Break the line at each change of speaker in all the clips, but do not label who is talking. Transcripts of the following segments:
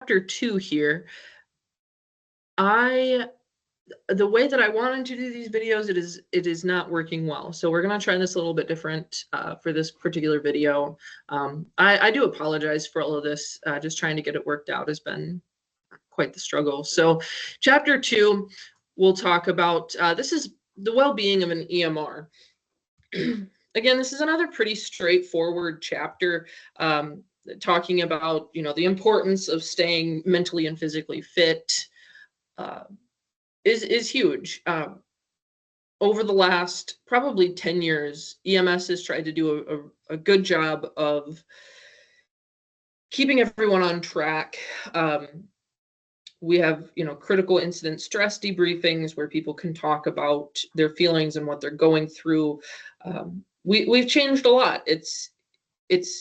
chapter 2 here, the way that I wanted to do these videos, it is not working well. So we're gonna try this a little bit different for this particular video. I do apologize for all of this. Just trying to get it worked out has been quite the struggle. So chapter 2, we'll talk about, this is the well-being of an EMR. Again, this is another pretty straightforward chapter, talking about, the importance of staying mentally and physically fit. Is huge. Over the last probably 10 years, EMS has tried to do a good job of keeping everyone on track. We have, critical incident stress debriefings where people can talk about their feelings and what they're going through. We've changed a lot. It's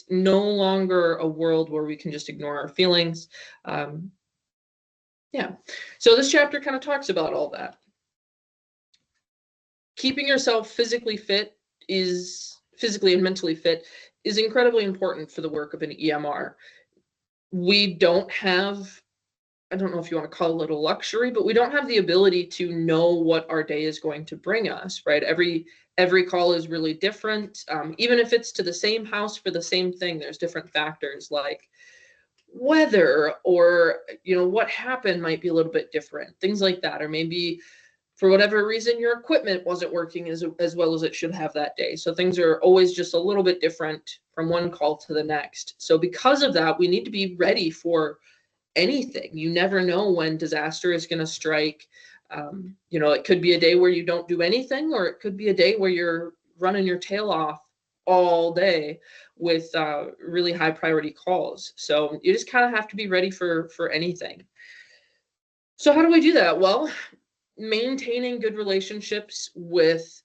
no longer a world where we can just ignore our feelings. Yeah, so this chapter kind of talks about all that. Keeping yourself physically and mentally fit is incredibly important for the work of an EMR. We don't have, I don't know if you want to call it a luxury, but we don't have the ability to know what our day is going to bring us, right? Every call is really different. Even if it's to the same house for the same thing, there's different factors like weather or what happened might be a little bit different, things like that, or maybe for whatever reason your equipment wasn't working as well as it should have that day. So things are always just a little bit different from one call to the next. So because of that, we need to be ready for anything. You never know when disaster is going to strike. It could be a day where you don't do anything, or it could be a day where you're running your tail off all day with really high priority calls. So you just kind of have to be ready for anything. So how do we do that? Well, maintaining good relationships with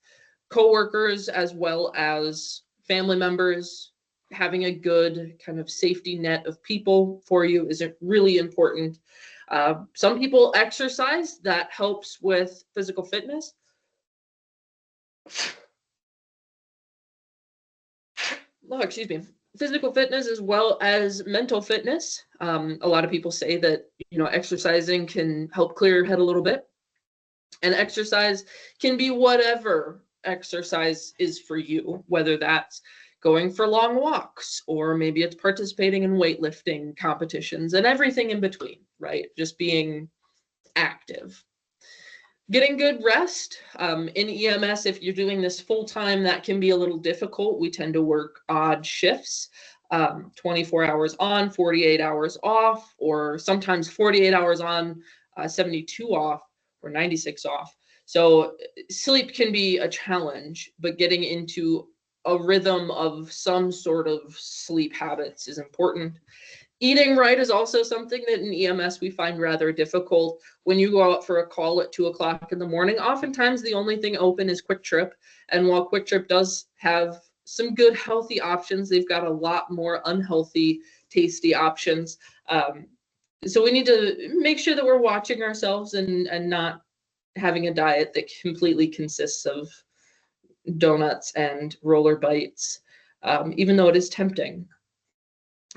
coworkers as well as family members, having a good kind of safety net of people for you is really important. Some people exercise, that helps with physical fitness. Oh, excuse me. Physical fitness as well as mental fitness. A lot of people say that, exercising can help clear your head a little bit. And exercise can be whatever exercise is for you, whether that's going for long walks, or maybe it's participating in weightlifting competitions and everything in between, right? Just being active. Getting good rest. In EMS, if you're doing this full-time, that can be a little difficult. We tend to work odd shifts, 24 hours on, 48 hours off, or sometimes 48 hours on, 72 off, or 96 off. So sleep can be a challenge, but getting into a rhythm of some sort of sleep habits is important. Eating right is also something that in EMS we find rather difficult. When you go out for a call at 2 o'clock in the morning, oftentimes the only thing open is Quick Trip. And while Quick Trip does have some good healthy options, they've got a lot more unhealthy, tasty options. So we need to make sure that we're watching ourselves and not having a diet that completely consists of donuts and roller bites, even though it is tempting.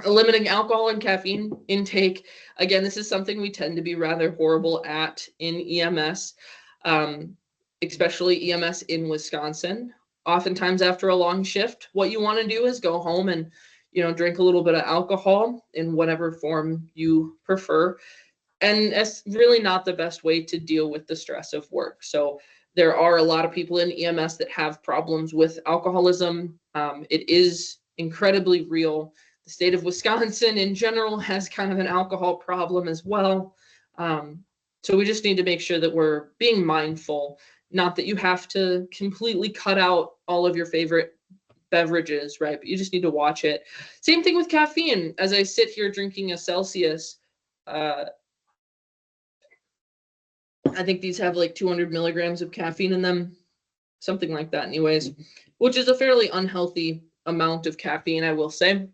Limiting alcohol and caffeine intake. Again, this is something we tend to be rather horrible at in EMS, especially EMS in Wisconsin. Oftentimes after a long shift, what you want to do is go home and, drink a little bit of alcohol in whatever form you prefer. And it's really not the best way to deal with the stress of work. So there are a lot of people in EMS that have problems with alcoholism. It is incredibly real. The state of Wisconsin in general has kind of an alcohol problem as well. So we just need to make sure that we're being mindful. Not that you have to completely cut out all of your favorite beverages, right? But you just need to watch it. Same thing with caffeine. As I sit here drinking a Celsius, I think these have like 200 milligrams of caffeine in them, something like that anyways, which is a fairly unhealthy amount of caffeine, I will say.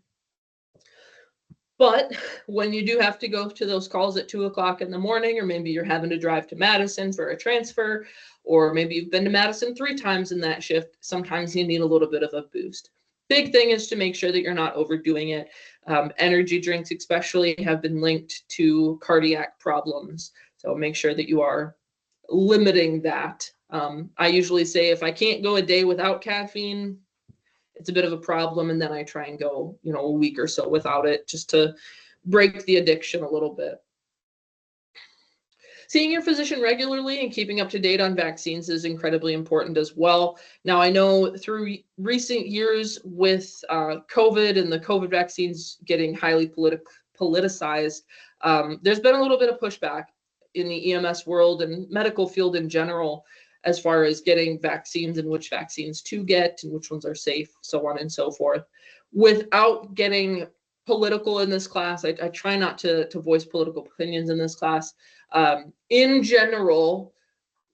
But when you do have to go to those calls at 2 o'clock in the morning, or maybe you're having to drive to Madison for a transfer, or maybe you've been to Madison 3 times in that shift, sometimes you need a little bit of a boost. Big thing is to make sure that you're not overdoing it. Energy drinks especially have been linked to cardiac problems. So make sure that you are limiting that. I usually say if I can't go a day without caffeine, it's a bit of a problem. And then I try and go, a week or so without it just to break the addiction a little bit. Seeing your physician regularly and keeping up to date on vaccines is incredibly important as well. Now, I know through recent years with COVID and the COVID vaccines getting highly politicized, there's been a little bit of pushback in the EMS world and medical field in general as far as getting vaccines and which vaccines to get and which ones are safe, so on and so forth. Without getting political in this class, I try not to voice political opinions in this class. In general,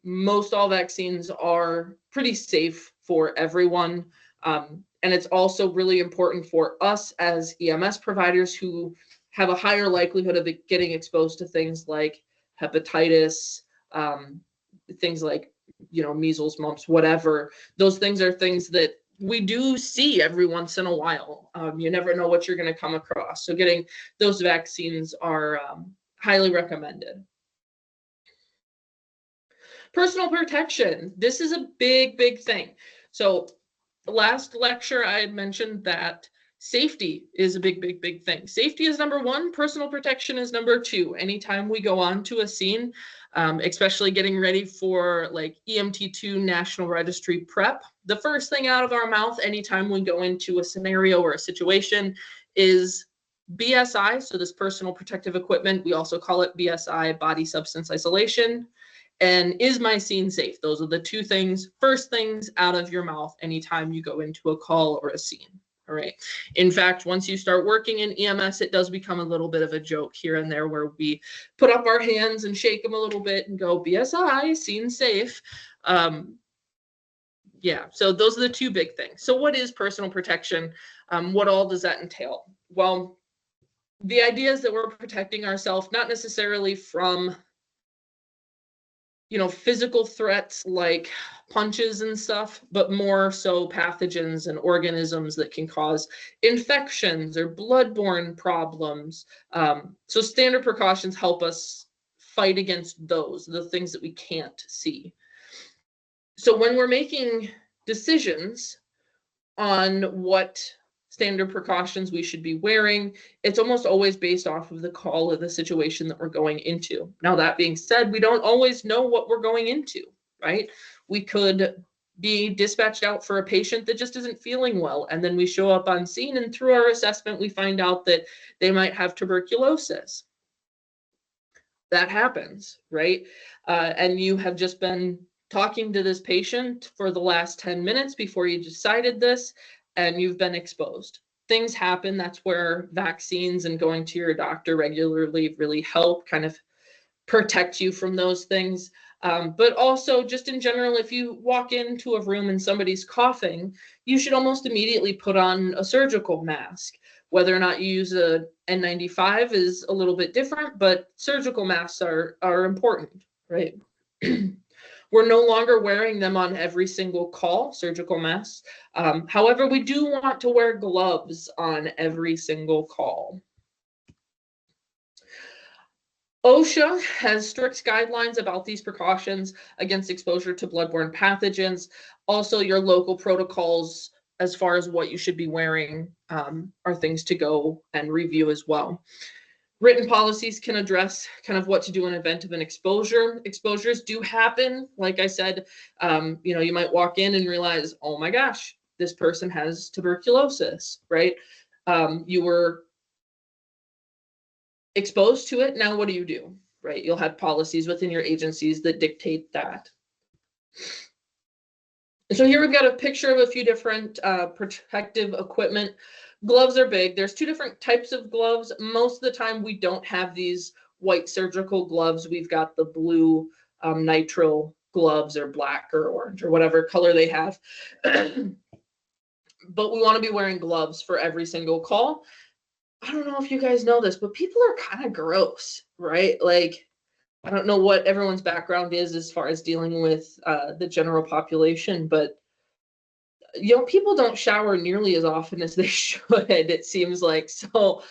most all vaccines are pretty safe for everyone. And it's also really important for us as EMS providers who have a higher likelihood of getting exposed to things like hepatitis, things like, measles, mumps, whatever. Those things are things that we do see every once in a while. You never know what you're going to come across. So getting those vaccines are highly recommended. Personal protection. This is a big, big thing. So last lecture, I had mentioned that safety is a big, big, big thing. Safety is number one. Personal protection is number two. Anytime we go on to a scene, especially getting ready for like EMT2 National Registry prep, the first thing out of our mouth anytime we go into a scenario or a situation is BSI. So this personal protective equipment, we also call it BSI, body substance isolation. And is my scene safe? Those are the two things, first things out of your mouth anytime you go into a call or a scene. All right. In fact, once you start working in EMS, it does become a little bit of a joke here and there where we put up our hands and shake them a little bit and go, BSI, scene safe. Yeah, so those are the two big things. So what is personal protection? What all does that entail? Well, the idea is that we're protecting ourselves, not necessarily from physical threats like punches and stuff, but more so pathogens and organisms that can cause infections or bloodborne problems. So standard precautions help us fight against those, the things that we can't see. So when we're making decisions on what standard precautions we should be wearing, it's almost always based off of the call of the situation that we're going into. Now, that being said, we don't always know what we're going into, right? We could be dispatched out for a patient that just isn't feeling well, and then we show up on scene, and through our assessment, we find out that they might have tuberculosis. That happens, right? And you have just been talking to this patient for the last 10 minutes before you decided this, and you've been exposed. Things happen. That's where vaccines and going to your doctor regularly really help kind of protect you from those things. But also just in general, if you walk into a room and somebody's coughing, you should almost immediately put on a surgical mask. Whether or not you use a N95 is a little bit different, but surgical masks are important, right? We're no longer wearing them on every single call, surgical masks. However, we do want to wear gloves on every single call. OSHA has strict guidelines about these precautions against exposure to bloodborne pathogens. Also, your local protocols as far as what you should be wearing are things to go and review as well. Written policies can address kind of what to do in event of an exposure. Exposures do happen. Like I said, you might walk in and realize, oh my gosh, this person has tuberculosis, right? You were exposed to it. Now what do you do, right? You'll have policies within your agencies that dictate that. So here we've got a picture of a few different protective equipment. Gloves are big. There's two different types of gloves. Most of the time we don't have these white surgical gloves. We've got the blue nitrile gloves or black or orange or whatever color they have. But we want to be wearing gloves for every single call. I don't know if you guys know this, but people are kind of gross, right? Like, I don't know what everyone's background is as far as dealing with the general population, but People don't shower nearly as often as they should, it seems like. So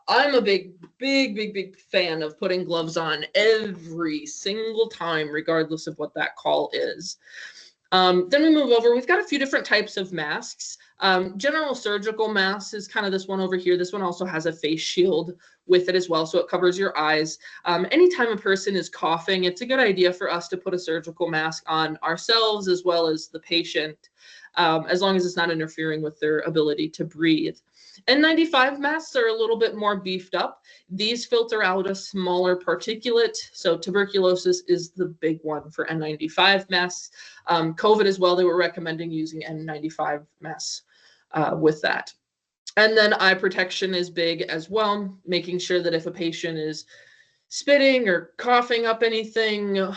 I'm a big fan of putting gloves on every single time, regardless of what that call is. Then we move over. We've got a few different types of masks. General surgical mask is kind of this one over here. This one also has a face shield with it as well, so it covers your eyes. Anytime a person is coughing, it's a good idea for us to put a surgical mask on ourselves as well as the patient, as long as it's not interfering with their ability to breathe. N95 masks are a little bit more beefed up. These filter out a smaller particulate. So tuberculosis is the big one for N95 masks. COVID as well, they were recommending using N95 masks with that. And then eye protection is big as well, making sure that if a patient is spitting or coughing up anything,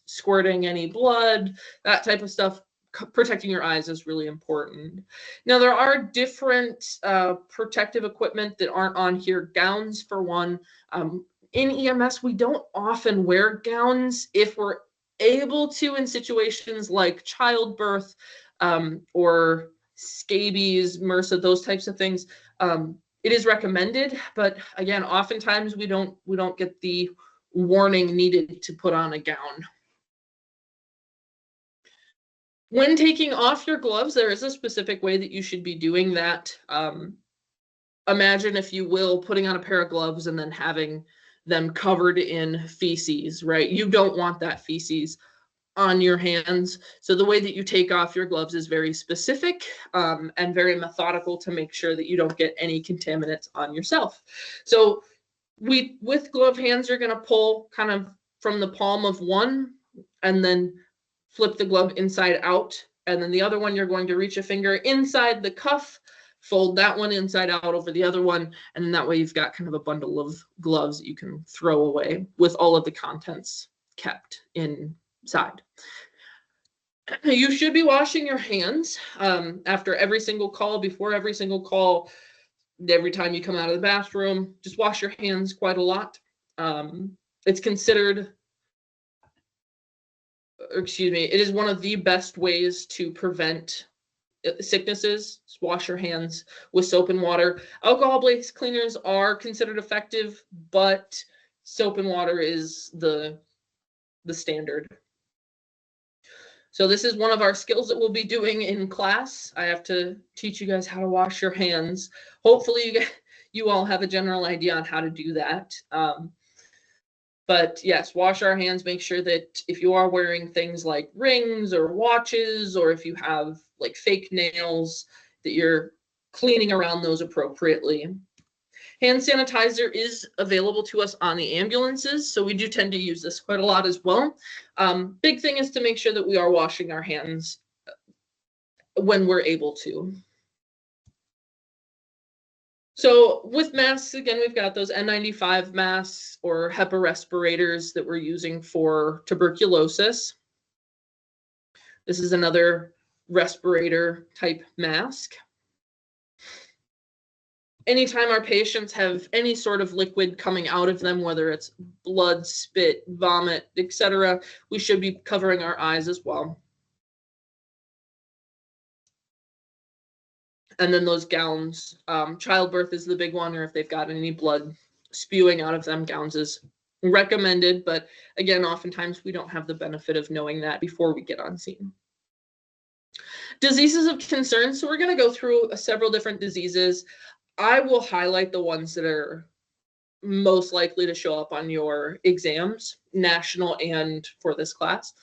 squirting any blood, that type of stuff, protecting your eyes is really important. Now, there are different protective equipment that aren't on here. Gowns, for one. In EMS, we don't often wear gowns if we're able to in situations like childbirth or scabies, MRSA, those types of things. It is recommended, but again, oftentimes we don't get the warning needed to put on a gown. When taking off your gloves, there is a specific way that you should be doing that. Imagine, if you will, putting on a pair of gloves and then having them covered in feces, right? You don't want that feces on your hands. So the way that you take off your gloves is very specific and very methodical to make sure that you don't get any contaminants on yourself. So with glove hands, you're going to pull kind of from the palm of one and then flip the glove inside out, and then the other one, you're going to reach a finger inside the cuff, fold that one inside out over the other one, and then that way you've got kind of a bundle of gloves that you can throw away with all of the contents kept inside. You should be washing your hands after every single call, before every single call, every time you come out of the bathroom. Just wash your hands quite a lot. It's considered, it is one of the best ways to prevent sicknesses. Just wash your hands with soap and water. Alcohol-based cleaners are considered effective, but soap and water is the standard. So this is one of our skills that we'll be doing in class. I have to teach you guys how to wash your hands. Hopefully you all have a general idea on how to do that. But yes, wash our hands. Make sure that if you are wearing things like rings or watches, or if you have like fake nails, that you're cleaning around those appropriately. Hand sanitizer is available to us on the ambulances, so we do tend to use this quite a lot as well. Big thing is to make sure that we are washing our hands when we're able to. So with masks, again, we've got those N95 masks or HEPA respirators that we're using for tuberculosis. This is another respirator type mask. Anytime our patients have any sort of liquid coming out of them, whether it's blood, spit, vomit, etc., we should be covering our eyes as well. And then those gowns, childbirth is the big one, or if they've got any blood spewing out of them, gowns is recommended. But again, oftentimes we don't have the benefit of knowing that before we get on scene. Diseases of concern. So we're going to go through several different diseases. I will highlight the ones that are most likely to show up on your exams, national and for this class.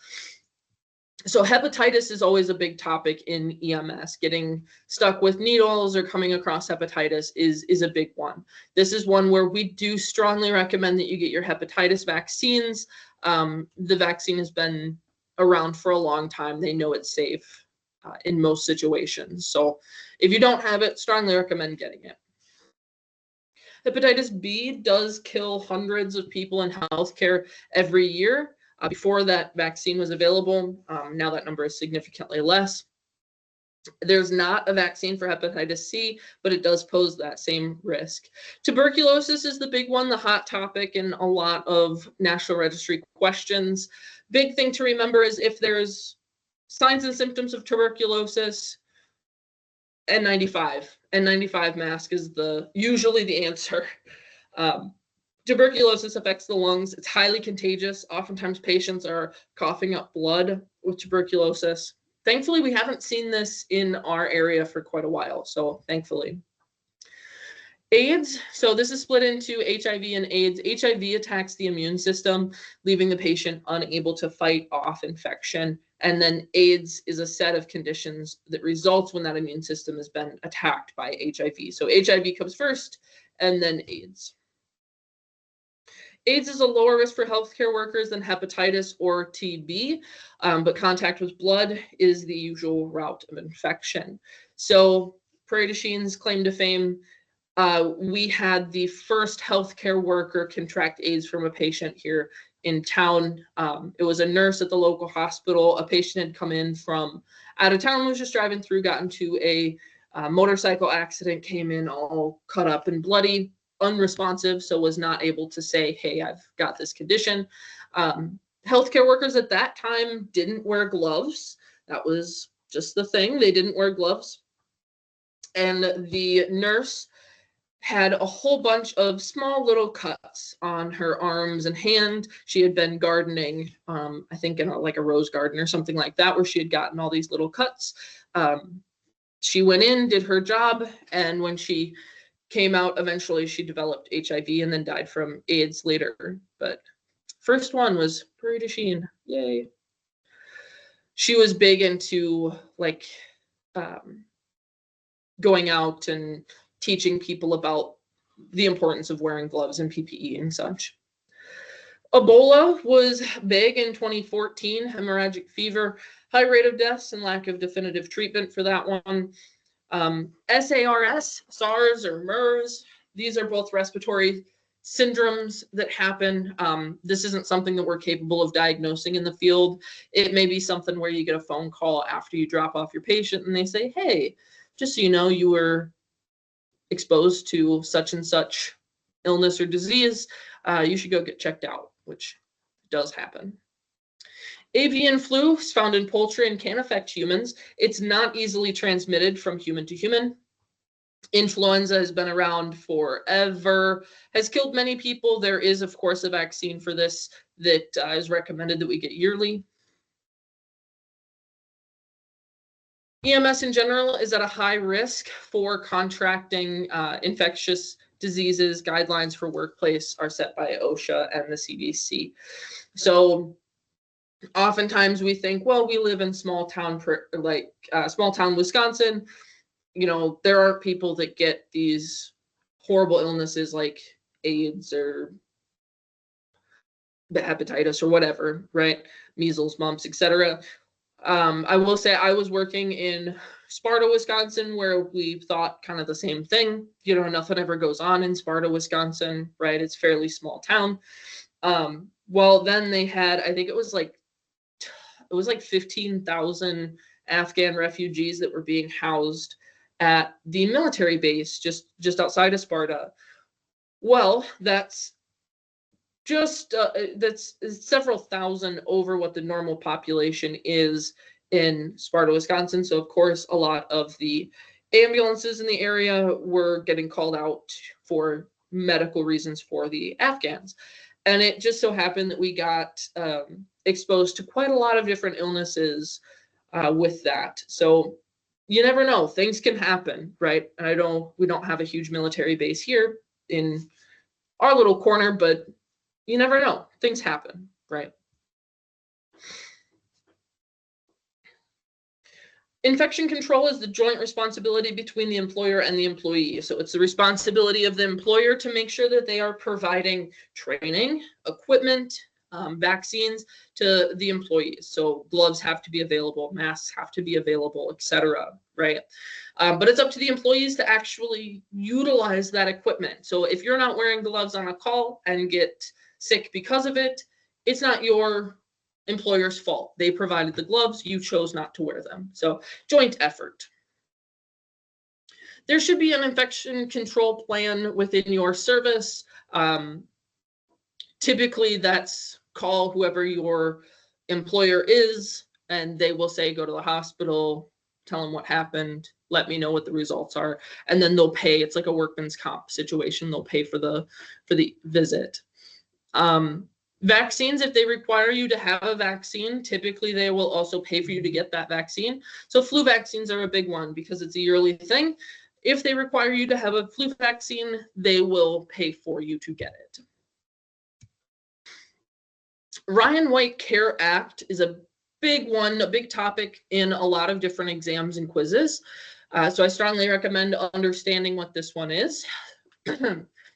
So hepatitis is always a big topic in EMS. Getting stuck with needles or coming across hepatitis is a big one. This is one where we do strongly recommend that you get your hepatitis vaccines. The vaccine has been around for a long time. They know it's safe in most situations. So if you don't have it, strongly recommend getting it. Hepatitis B does kill hundreds of people in healthcare every year. Before that vaccine was available, now that number is significantly less. There's not a vaccine for hepatitis C, but it does pose that same risk. Tuberculosis is the big one, the hot topic in a lot of National Registry questions. Big thing to remember is if there's Signs and symptoms of tuberculosis, N95. N95 mask is usually the answer. Tuberculosis affects the lungs. It's highly contagious. Oftentimes patients are coughing up blood with tuberculosis. Thankfully, we haven't seen this in our area for quite a while, so thankfully. AIDS, so this is split into HIV and AIDS. HIV attacks the immune system, leaving the patient unable to fight off infection. And then AIDS is a set of conditions that results when that immune system has been attacked by HIV. So HIV comes first, and then AIDS. AIDS is a lower risk for healthcare workers than hepatitis or TB, but contact with blood is the usual route of infection. So Prairie du Chine's claim to fame, we had the first healthcare worker contract AIDS from a patient here in town. It was a nurse at the local hospital. A patient had come in from out of town, was just driving through, got into a motorcycle accident, came in all cut up and bloody, unresponsive, so was not able to say, hey, I've got this condition. Healthcare workers at that time didn't wear gloves. That was just the thing. They didn't wear gloves. And the nurse had a whole bunch of small little cuts on her arms and hand. She had been gardening, I think in like a rose garden or something like that, where she had gotten all these little cuts. She went in, did her job, and when she came out, eventually she developed HIV and then died from AIDS later. But first one was Prairie du Chine. Yay. She was big into like going out and teaching people about the importance of wearing gloves and PPE and such. Ebola was big in 2014, hemorrhagic fever, high rate of deaths and lack of definitive treatment for that one. SARS, SARS or MERS, these are both respiratory syndromes that happen. This isn't something that we're capable of diagnosing in the field. It may be something where you get a phone call after you drop off your patient and they say, hey, just so you know, you were exposed to such and such illness or disease, you should go get checked out, which does happen. Avian flu is found in poultry and can affect humans. It's not easily transmitted from human to human. Influenza has been around forever, has killed many people. There is, of course, a vaccine for this that is recommended that we get yearly. EMS in general is at a high risk for contracting infectious diseases. Guidelines for workplace are set by OSHA and the CDC. So oftentimes we think, well, we live in small town Wisconsin. You know, there aren't people that get these horrible illnesses like AIDS or hepatitis or whatever, right? Measles, mumps, etc. I will say I was working in Sparta, Wisconsin, where we thought kind of the same thing. You know, nothing ever goes on in Sparta, Wisconsin, right? It's a fairly small town. Well, then they had, I think it was like 15,000 Afghan refugees that were being housed at the military base just outside of Sparta. Well, that's several thousand over what the normal population is in Sparta, Wisconsin. So of course, a lot of the ambulances in the area were getting called out for medical reasons for the Afghans. And it just so happened that we got exposed to quite a lot of different illnesses with that. So you never know, things can happen, right? And we don't have a huge military base here in our little corner, but you never know, things happen, right? Infection control is the joint responsibility between the employer and the employee. So it's the responsibility of the employer to make sure that they are providing training, equipment, vaccines to the employees. So gloves have to be available, masks have to be available, etc. Right? But it's up to the employees to actually utilize that equipment. So if you're not wearing gloves on a call and get sick because of it, it's not your employer's fault. They provided the gloves, you chose not to wear them. So joint effort. There should be an infection control plan within your service. Typically that's call whoever your employer is, and they will say, go to the hospital, tell them what happened, let me know what the results are, and then they'll pay. It's like a workman's comp situation. They'll pay for the visit. Vaccines, if they require you to have a vaccine, typically they will also pay for you to get that vaccine. So flu vaccines are a big one because it's a yearly thing. If they require you to have a flu vaccine, they will pay for you to get it. Ryan White CARE Act is a big one, a big topic in a lot of different exams and quizzes. So I strongly recommend understanding what this one is.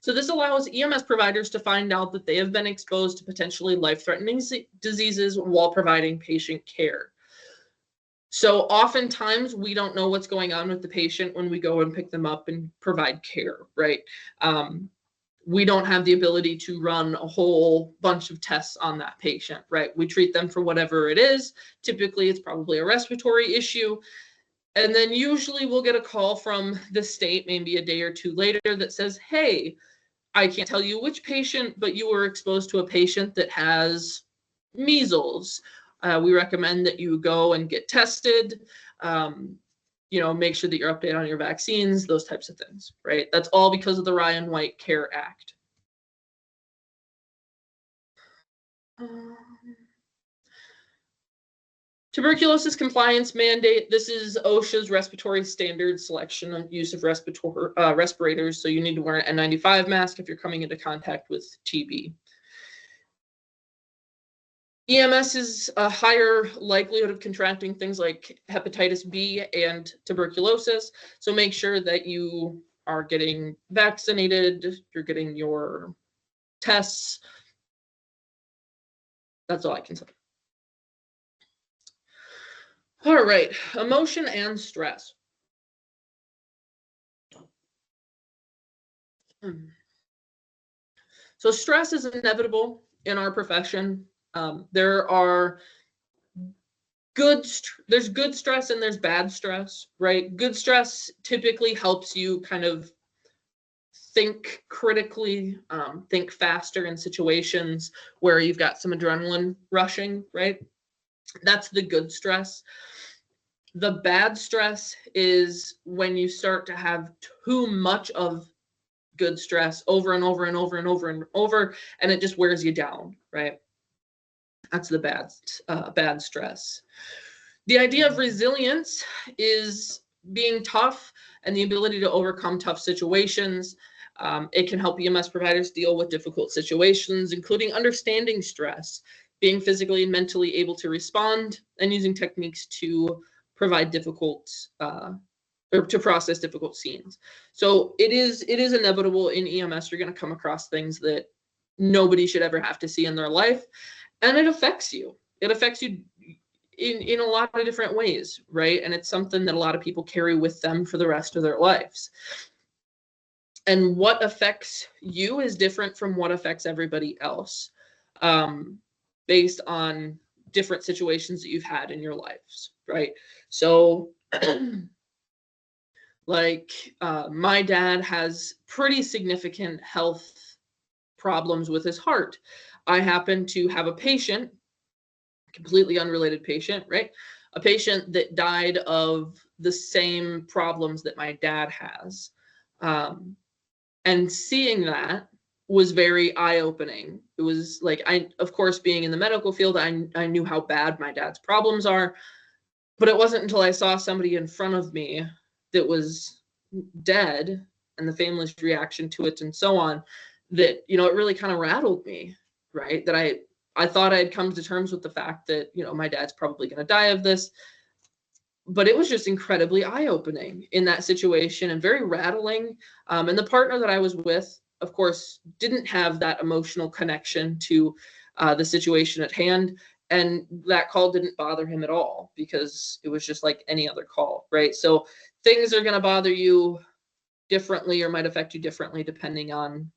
So this allows EMS providers to find out that they have been exposed to potentially life-threatening diseases while providing patient care. So oftentimes we don't know what's going on with the patient when we go and pick them up and provide care, right? We don't have the ability to run a whole bunch of tests on that patient, right? We treat them for whatever it is. Typically, it's probably a respiratory issue. And then usually we'll get a call from the state, maybe a day or two later, that says, hey, I can't tell you which patient, but you were exposed to a patient that has measles. We recommend that you go and get tested, make sure that you're updated on your vaccines, those types of things, right? That's all because of the Ryan White CARE Act. Tuberculosis compliance mandate. This is OSHA's respiratory standard selection and use of respirators. So you need to wear an N95 mask if you're coming into contact with TB. EMS is a higher likelihood of contracting things like hepatitis B and tuberculosis. So make sure that you are getting vaccinated, you're getting your tests. That's all I can say. All right, emotion and stress. So stress is inevitable in our profession. There's good stress and there's bad stress, right? Good stress typically helps you kind of think critically, think faster in situations where you've got some adrenaline rushing, right? That's the good stress. The bad stress is when you start to have too much of good stress over and over and over and over and over, and it just wears you down, right? That's the bad stress. The idea of resilience is being tough and the ability to overcome tough situations. It can help EMS providers deal with difficult situations, including understanding stress, being physically and mentally able to respond, and using techniques to provide or to process difficult scenes. So it is inevitable in EMS. You're going to come across things that nobody should ever have to see in their life, and it affects you. It affects you in a lot of different ways, right? And it's something that a lot of people carry with them for the rest of their lives. And what affects you is different from what affects everybody else, based on different situations that you've had in your lives, right? So my dad has pretty significant health problems with his heart. I happen to have a patient, completely unrelated patient, right? A patient that died of the same problems that my dad has. And seeing that was very eye-opening. It was like, of course, being in the medical field, I knew how bad my dad's problems are, but it wasn't until I saw somebody in front of me that was dead and the family's reaction to it and so on, that, it really kind of rattled me, right? That I thought I had come to terms with the fact that, my dad's probably going to die of this, but it was just incredibly eye-opening in that situation and very rattling. And the partner that I was with, of course, didn't have that emotional connection to the situation at hand. And that call didn't bother him at all because it was just like any other call, right? So things are going to bother you differently or might affect you differently depending on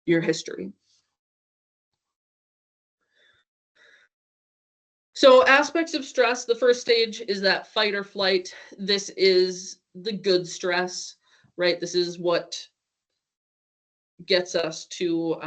your history. So aspects of stress, the first stage is that fight or flight. This is the good stress, right? This is what gets us to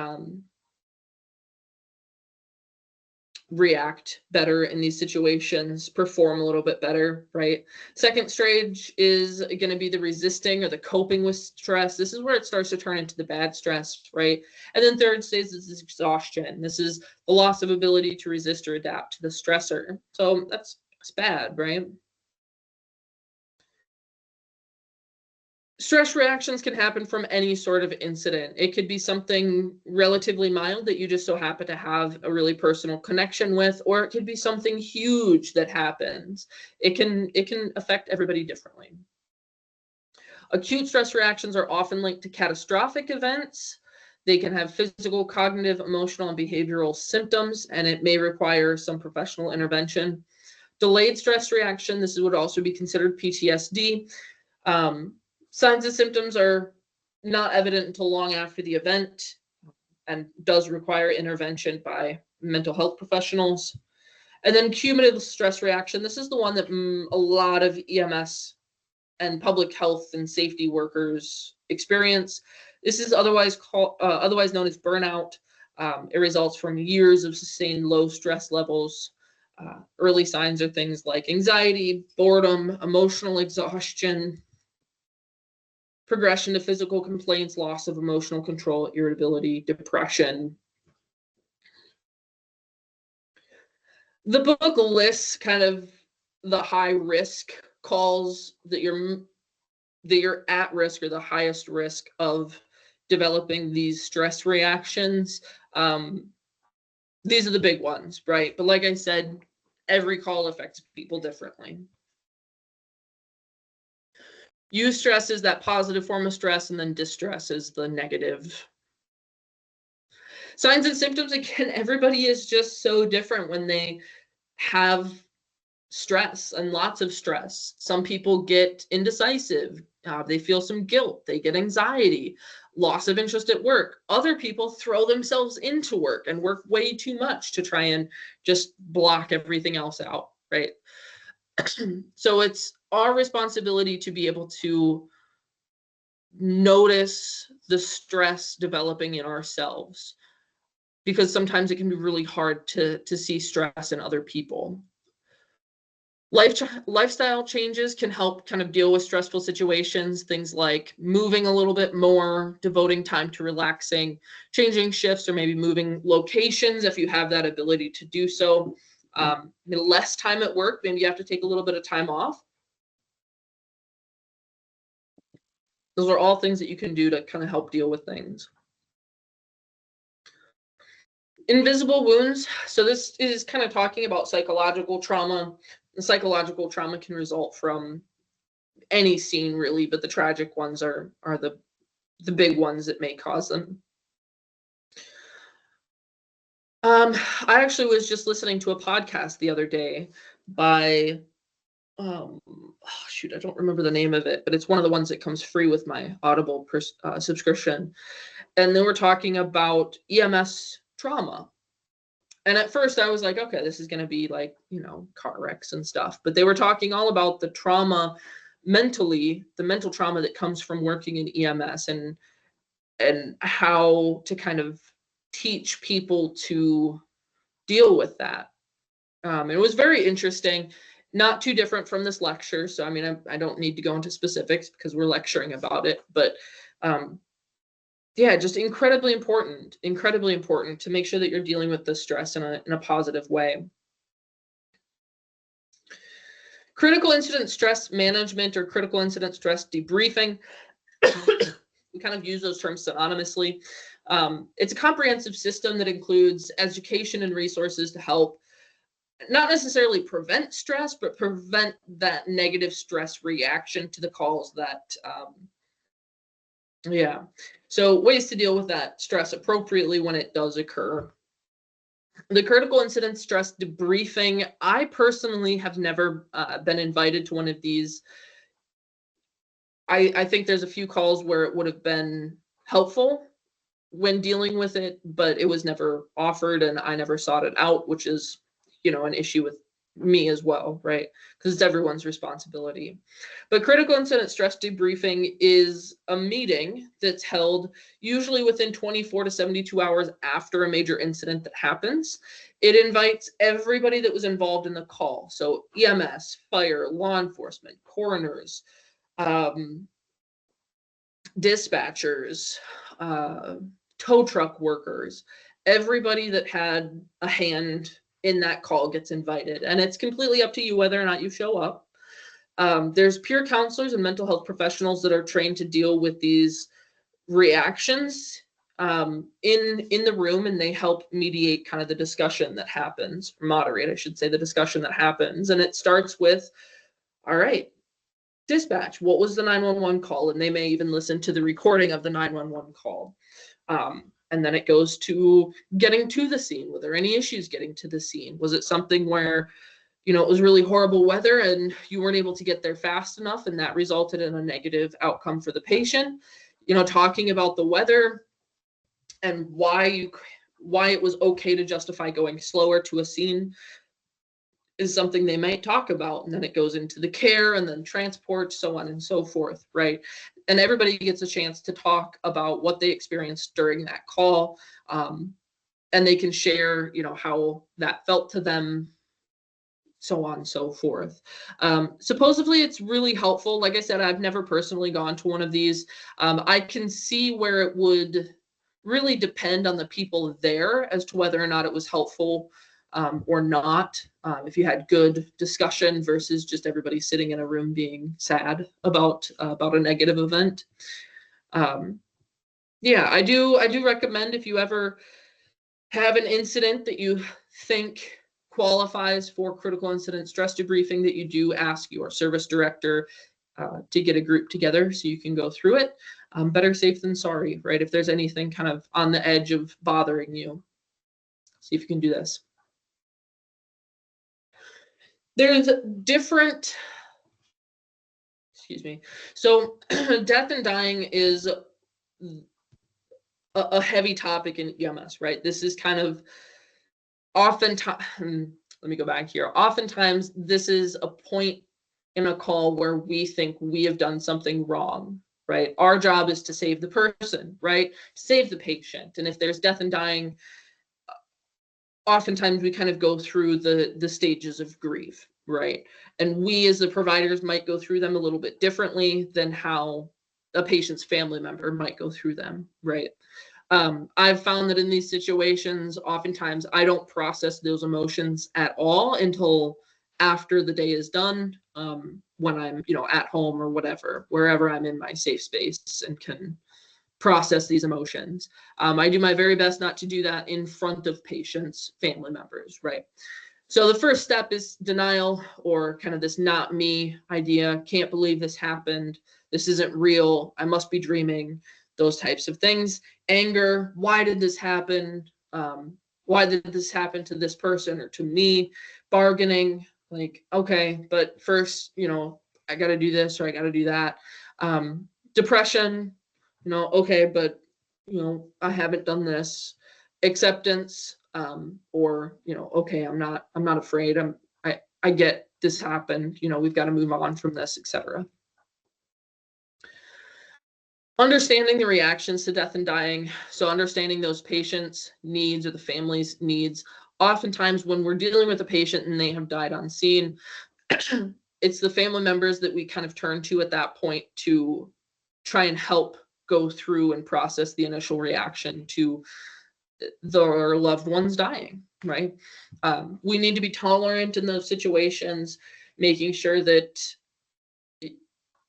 react better in these situations, perform a little bit better, right? Second stage is going to be the resisting or the coping with stress. This is where it starts to turn into the bad stress, right? And then third stage is exhaustion. This is the loss of ability to resist or adapt to the stressor. So that's bad, right? Stress reactions can happen from any sort of incident. It could be something relatively mild that you just so happen to have a really personal connection with, or it could be something huge that happens. It can affect everybody differently. Acute stress reactions are often linked to catastrophic events. They can have physical, cognitive, emotional, and behavioral symptoms, and it may require some professional intervention. Delayed stress reaction, this would also be considered PTSD. Signs and symptoms are not evident until long after the event and does require intervention by mental health professionals. And then cumulative stress reaction. This is the one that a lot of EMS and public health and safety workers experience. This is otherwise known as burnout. It results from years of sustained low stress levels. Early signs are things like anxiety, boredom, emotional exhaustion, progression to physical complaints, loss of emotional control, irritability, depression. The book lists kind of the high risk calls that you're at risk or the highest risk of developing these stress reactions. These are the big ones, right? But like I said, every call affects people differently. Eustress is that positive form of stress, and then distress is the negative. Signs and symptoms, again, everybody is just so different when they have stress and lots of stress. Some people get indecisive. They feel some guilt. They get anxiety, loss of interest at work. Other people throw themselves into work and work way too much to try and just block everything else out, right? So it's our responsibility to be able to notice the stress developing in ourselves, because sometimes it can be really hard to see stress in other people. Lifestyle changes can help kind of deal with stressful situations, things like moving a little bit more, devoting time to relaxing, changing shifts, or maybe moving locations if you have that ability to do so. Less time at work, maybe you have to take a little bit of time off. Those are all things that you can do to kind of help deal with things. Invisible wounds. So this is kind of talking about psychological trauma. The psychological trauma can result from any scene really, but the tragic ones are the big ones that may cause them. I actually was just listening to a podcast the other day by shoot, I don't remember the name of it, but it's one of the ones that comes free with my Audible subscription. And they were talking about EMS trauma. And at first I was like, okay, this is going to be like, car wrecks and stuff. But they were talking all about the trauma mentally, the mental trauma that comes from working in EMS, and how to kind of teach people to deal with that. It was very interesting, not too different from this lecture. So, I mean, I don't need to go into specifics because we're lecturing about it, but yeah, just incredibly important to make sure that you're dealing with the stress in a positive way. Critical incident stress management or critical incident stress debriefing. We kind of use those terms synonymously. It's a comprehensive system that includes education and resources to help not necessarily prevent stress, but prevent that negative stress reaction to the calls that, yeah. So ways to deal with that stress appropriately when it does occur. The critical incident stress debriefing, I personally have never been invited to one of these. I think there's a few calls where it would have been helpful when dealing with it, but it was never offered and I never sought it out, which is, an issue with me as well, right? Because it's everyone's responsibility. But critical incident stress debriefing is a meeting that's held usually within 24 to 72 hours after a major incident that happens. It invites everybody that was involved in the call. So EMS, fire, law enforcement, coroners, dispatchers, tow truck workers, everybody that had a hand in that call gets invited. And it's completely up to you whether or not you show up. There's peer counselors and mental health professionals that are trained to deal with these reactions in the room, and they help mediate kind of the discussion that happens, moderate, I should say, the discussion that happens. And it starts with, all right, dispatch, what was the 911 call? And they may even listen to the recording of the 911 call. And then it goes to getting to the scene. Were there any issues getting to the scene? Was it something where, you know, it was really horrible weather and you weren't able to get there fast enough and that resulted in a negative outcome for the patient? You know, talking about the weather and why it was okay to justify going slower to a scene is something they might talk about. And then it goes into the care and then transport, so on and so forth, right? And everybody gets a chance to talk about what they experienced during that call. And they can share, you know, how that felt to them, so on and so forth. Supposedly it's really helpful. Like I said, I've never personally gone to one of these. I can see where it would really depend on the people there as to whether or not it was helpful or not. If you had good discussion versus just everybody sitting in a room being sad about a negative event. Yeah, I do recommend, if you ever have an incident that you think qualifies for critical incident stress debriefing, that you do ask your service director to get a group together so you can go through it. Better safe than sorry, right? If there's anything kind of on the edge of bothering you, see if you can do this. There's different, excuse me. So death and dying is a heavy topic in EMS, right? This is kind of oftentimes, let me go back here. Oftentimes, this is a point in a call where we think we have done something wrong, right? Our job is to save the person, right? Save the patient. And if there's death and dying, oftentimes we kind of go through the stages of grief, right? And we as the providers might go through them a little bit differently than how a patient's family member might go through them, right? I've found that in these situations, oftentimes I don't process those emotions at all until after the day is done, when I'm, you know, at home or whatever, wherever I'm in my safe space and can process these emotions. I do my very best not to do that in front of patients, family members, right? So the first step is denial, or kind of this not me idea. Can't believe this happened. This isn't real. I must be dreaming. Those types of things. Anger. Why did this happen? Why did this happen to this person or to me? Bargaining. Like, okay, but first, you know, I got to do this or I got to do that. Depression. You know, okay, but, you know, I haven't done this. Acceptance. Or, you know, okay, I'm not afraid. I get this happened. You know, we've got to move on from this, etc. Understanding the reactions to death and dying. So understanding those patients' needs or the family's needs. Oftentimes when we're dealing with a patient and they have died on scene, it's the family members that we kind of turn to at that point to try and help go through and process the initial reaction to their loved ones dying, right? We need to be tolerant in those situations, making sure that,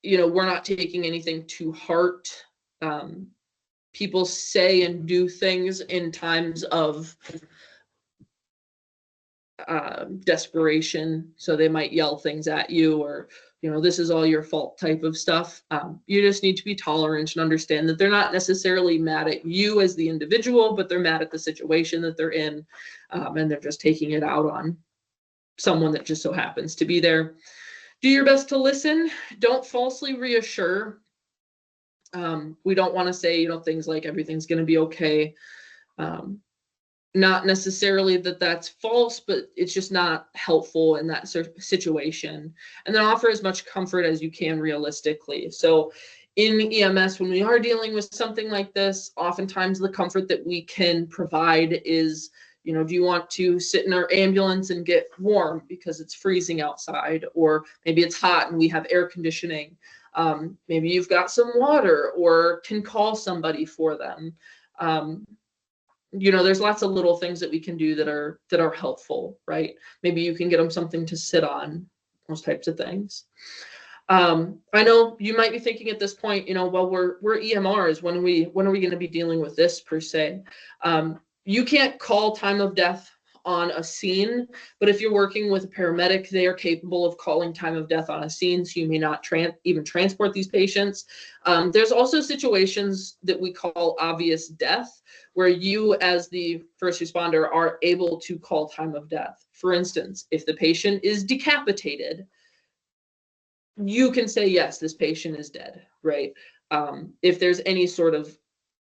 you know, we're not taking anything to heart. People say and do things in times of desperation. So they might yell things at you, or, you know, this is all your fault type of stuff. You just need to be tolerant and understand that they're not necessarily mad at you as the individual, but they're mad at the situation that they're in. And they're just taking it out on someone that just so happens to be there. Do your best to listen. Don't falsely reassure. We don't want to say, you know, things like everything's going to be okay. Not necessarily that that's false, but it's just not helpful in that situation. And then offer as much comfort as you can realistically. So in EMS, when we are dealing with something like this, oftentimes the comfort that we can provide is, you know, do you want to sit in our ambulance and get warm because it's freezing outside? Or maybe it's hot and we have air conditioning. Maybe you've got some water or can call somebody for them. You know, there's lots of little things that we can do that are helpful, right? Maybe you can get them something to sit on, those types of things. I know you might be thinking at this point, you know, well, we're EMRs. When are we going to be dealing with this per se? You can't call time of death on a scene, but if you're working with a paramedic, they are capable of calling time of death on a scene, so you may not even transport these patients. There's also situations that we call obvious death, where you as the first responder are able to call time of death. For instance, if the patient is decapitated, you can say, yes, this patient is dead, right? If there's any sort of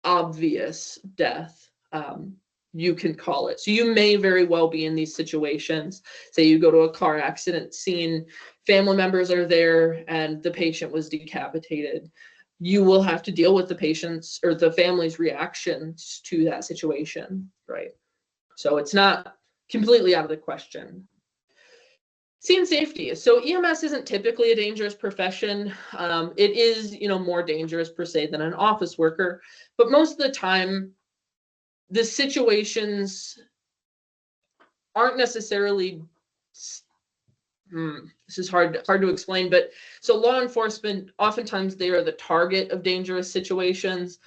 obvious death, you can call it. So you may very well be in these situations. Say you go to a car accident scene, family members are there, and the patient was decapitated. You will have to deal with the patient's or the family's reactions to that situation, right? So it's not completely out of the question. Scene safety. So EMS isn't typically a dangerous profession. It is, you know, more dangerous per se than an office worker, but most of the time, the situations aren't necessarily. This is hard to explain, but so law enforcement, oftentimes they are the target of dangerous situations.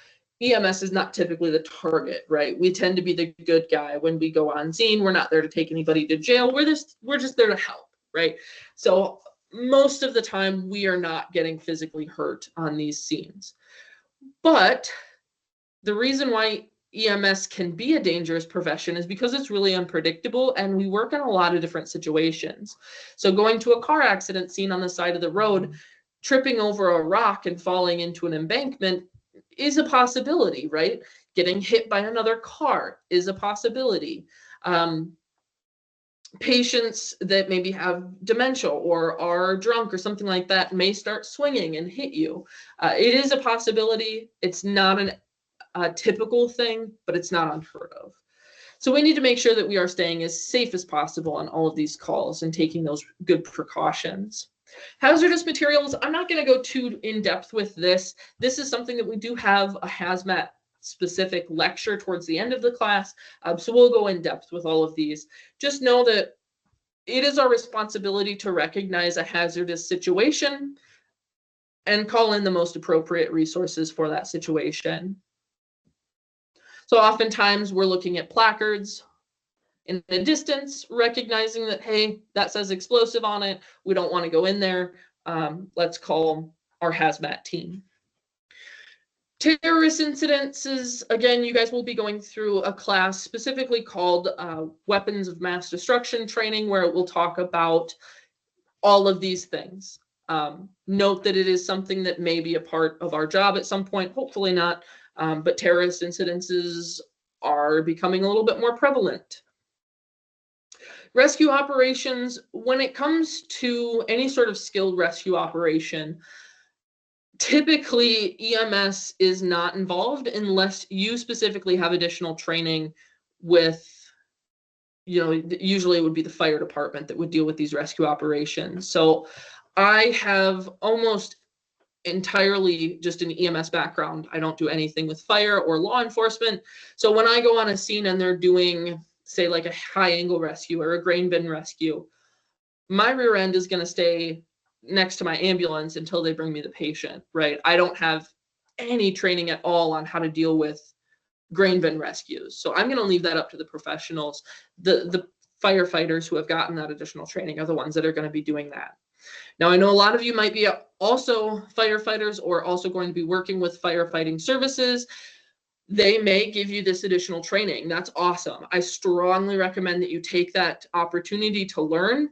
EMS is not typically the target, right? We tend to be the good guy when we go on scene. We're not there to take anybody to jail. We're just there to help, right? So most of the time we are not getting physically hurt on these scenes. But the reason why EMS can be a dangerous profession is because it's really unpredictable and we work in a lot of different situations. So going to a car accident scene on the side of the road, tripping over a rock and falling into an embankment is a possibility, right? Getting hit by another car is a possibility. Patients that maybe have dementia or are drunk or something like that may start swinging and hit you. It is a possibility. It's not a typical thing, but it's not unheard of. So we need to make sure that we are staying as safe as possible on all of these calls and taking those good precautions. Hazardous materials, I'm not going to go too in depth with this. This is something that we do have a hazmat specific lecture towards the end of the class. So we'll go in depth with all of these. Just know that it is our responsibility to recognize a hazardous situation and call in the most appropriate resources for that situation. So oftentimes we're looking at placards in the distance, recognizing that, hey, that says explosive on it. We don't want to go in there. Let's call our hazmat team. Terrorist incidences, again, you guys will be going through a class specifically called Weapons of Mass Destruction Training, where it will talk about all of these things. Note that it is something that may be a part of our job at some point, hopefully not, but terrorist incidences are becoming a little bit more prevalent. Rescue operations, when it comes to any sort of skilled rescue operation, typically EMS is not involved unless you specifically have additional training with, you know, usually it would be the fire department that would deal with these rescue operations. So I have almost entirely just an EMS background. I don't do anything with fire or law enforcement. So when I go on a scene and they're doing, say, like a high angle rescue or a grain bin rescue, my rear end is going to stay next to my ambulance until they bring me the patient, right? I don't have any training at all on how to deal with grain bin rescues. So I'm going to leave that up to the professionals. The firefighters who have gotten that additional training are the ones that are going to be doing that. Now, I know a lot of you might be also firefighters or also going to be working with firefighting services. They may give you this additional training. That's awesome. I strongly recommend that you take that opportunity to learn.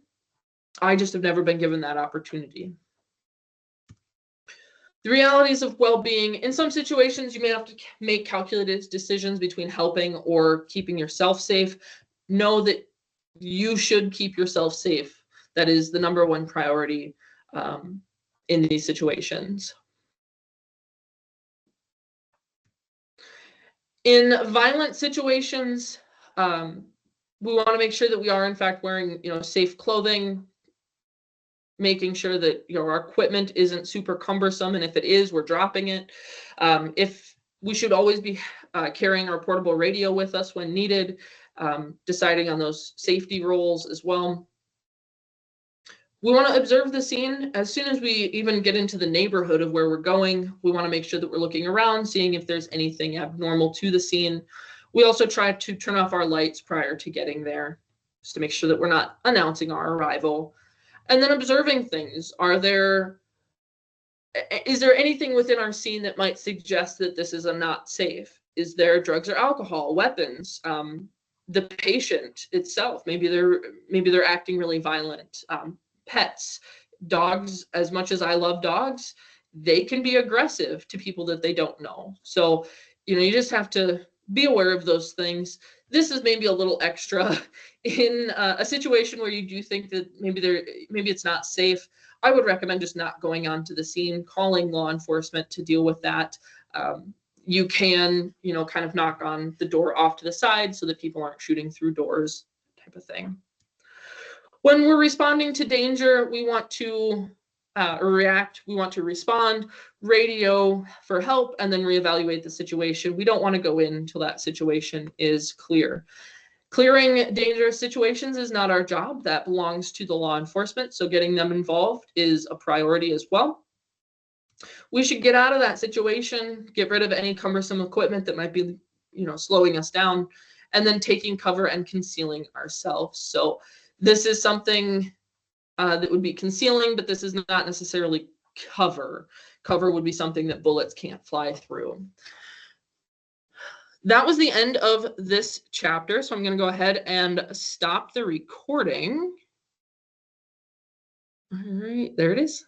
I just have never been given that opportunity. The realities of well-being. In some situations, you may have to make calculated decisions between helping or keeping yourself safe. Know that you should keep yourself safe. That is the number one priority in these situations. In violent situations, we want to make sure that we are in fact wearing, safe clothing, making sure that our equipment isn't super cumbersome, and if it is, we're dropping it. If we should always be carrying our portable radio with us when needed, deciding on those safety rules as well. We want to observe the scene. As soon as we even get into the neighborhood of where we're going, we want to make sure that we're looking around, seeing if there's anything abnormal to the scene. We also try to turn off our lights prior to getting there, just to make sure that we're not announcing our arrival. And then observing things. Is there anything within our scene that might suggest that this is not safe? Is there drugs or alcohol, weapons, the patient itself? Maybe they're acting really violent. Pets, dogs, as much as I love dogs, they can be aggressive to people that they don't know. So, you just have to be aware of those things. This is maybe a little extra in a situation where you do think that maybe it's not safe. I would recommend just not going onto the scene, calling law enforcement to deal with that. You can, kind of knock on the door off to the side so that people aren't shooting through doors, type of thing. When we're responding to danger, we want to react, we want to respond, radio for help, and then reevaluate the situation. We don't want to go in until that situation is clear. Clearing dangerous situations is not our job. That belongs to the law enforcement, so getting them involved is a priority as well. We should get out of that situation, get rid of any cumbersome equipment that might be, slowing us down, and then taking cover and concealing ourselves. So this is something that would be concealing, but this is not necessarily cover. Cover would be something that bullets can't fly through. That was the end of this chapter, so I'm going to go ahead and stop the recording. All right, there it is.